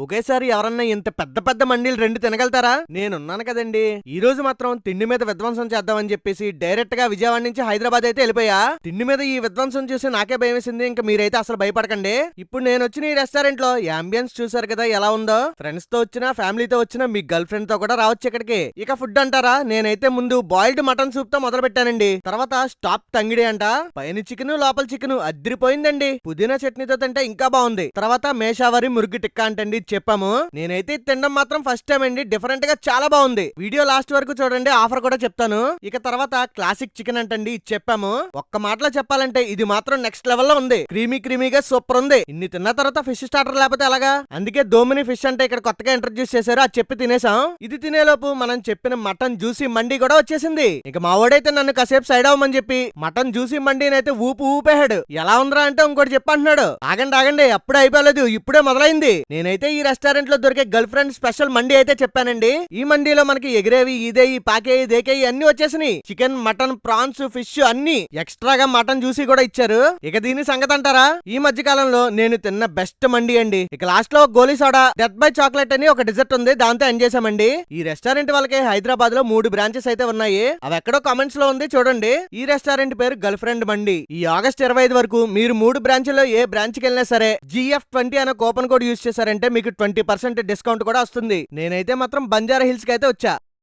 ఒకేసారి ఎవరన్నా ఇంత పెద్ద పెద్ద మండీలు 2 తినగలుగుతారా? నేనున్నాను కదండి. ఈ రోజు మాత్రం తిండి మీద విధ్వంసం చేద్దామని చెప్పేసి డైరెక్ట్ గా విజయవాడ నుంచి హైదరాబాద్ అయితే వెళ్ళిపోయా. తిండి మీద ఈ విధ్వంసం చూసి నాకే భయం వేసింది. ఇంకా మీరైతే అసలు భయపడకండి. ఇప్పుడు నేను వచ్చిన ఈ రెస్టారెంట్ లో అంబియన్స్ చూసారు కదా ఎలా ఉందో. ఫ్రెండ్స్ తో వచ్చినా ఫ్యామిలీతో వచ్చినా మీ గర్ల్ ఫ్రెండ్ తో కూడా రావచ్చు ఇక్కడికి. ఇక ఫుడ్ అంటారా, నేనైతే ముందు బాయిల్డ్ మటన్ సూప్ తో మొదలు పెట్టానండి. తర్వాత స్టాప్ తంగిడి అంట, పైన చికెన్ లోపల చికెన్ అద్దరిపోయిందండి. పుదీనా చట్నీతో తింటే ఇంకా బాగుంది. తర్వాత మేషావరి మురుగు టిక్కా అంటండి చెప్పాము. నేనైతే తినడం మాత్రం ఫస్ట్ టైం అండి. డిఫరెంట్ గా చాలా బాగుంది. వీడియో లాస్ట్ వరకు చూడండి, ఆఫర్ కూడా చెప్తాను. ఇక తర్వాత క్లాసిక్ చికెన్ అంటండి చెప్పాము. ఒక్క మాటలో చెప్పాలంటే ఇది మాత్రం నెక్స్ట్ లెవెల్ లో ఉంది. క్రీమీగా సూపర్ ఉంది. ఇన్ని తిన్న తర్వాత ఫిష్ స్టార్టర్ లేకపోతే ఎలాగా? అందుకే దోమిని ఫిష్ అంటే ఇక్కడ కొత్తగా ఇంట్రడ్యూస్ చేశారు. అది చెప్పి తినేసాం. ఇది తినేలోపు మనం చెప్పిన మటన్ జ్యూసీ మండీ కూడా వచ్చేసింది. ఇక మా వాడైతే నన్ను కాసేపు సైడ్ అవ్వమని చెప్పి మటన్ జ్యూసీ మండీని అయితే ఊపేహాడు. ఎలా ఉందిరా అంటే ఇంకోటి చెప్పంటున్నాడు. ఆగండి అప్పుడే అయిపోలేదు, ఇప్పుడే మొదలైంది. నేనైతే ఈ రెస్టారెంట్ లో దొరికే గర్ల్ ఫ్రెండ్ స్పెషల్ మండీ అయితే చెప్పానండి. ఈ మండీలో మనకి ఎగిరేవి, ఇదేయి, పాకేయి, దేకేయి అన్ని వచ్చేసినాయి. చికెన్, మటన్, ప్రాన్స్, ఫిష్ అన్ని ఎక్స్ట్రాగా మటన్ జ్యూసీ కూడా ఇచ్చారు. ఇక దీని సంగతి అంటారా, ఈ మధ్య కాలంలో నేను తిన్న బెస్ట్ మండీ అండి. ఇక లాస్ట్ లో గోలీ సోడా, డెత్ బై చాక్లెట్ అని ఒక డిజర్ట్ ఉంది, దాంతో ఎంజాయ్ చేసామండి. ఈ రెస్టారెంట్ వాళ్ళకి హైదరాబాద్ లో 3 బ్రాంచెస్ అయితే ఉన్నాయి. అవి ఎక్కడో కామెంట్స్ లో ఉంది చూడండి. ఈ రెస్టారెంట్ పేరు గర్ల్ ఫ్రెండ్ మండీ. ఈ ఆగస్ట్ 25 వరకు మీరు 3 బ్రాంచ్లో ఏ బ్రాంచ్ కి వెళ్ళినా సరే GF20 అనే కూపన్ కోడ్ యూజ్ చేశారంటే మీకు 20% డిస్కౌంట్ కూడా వస్తుంది. నేనైతే మాత్రం బంజారా హిల్స్ కి అయితే వచ్చా.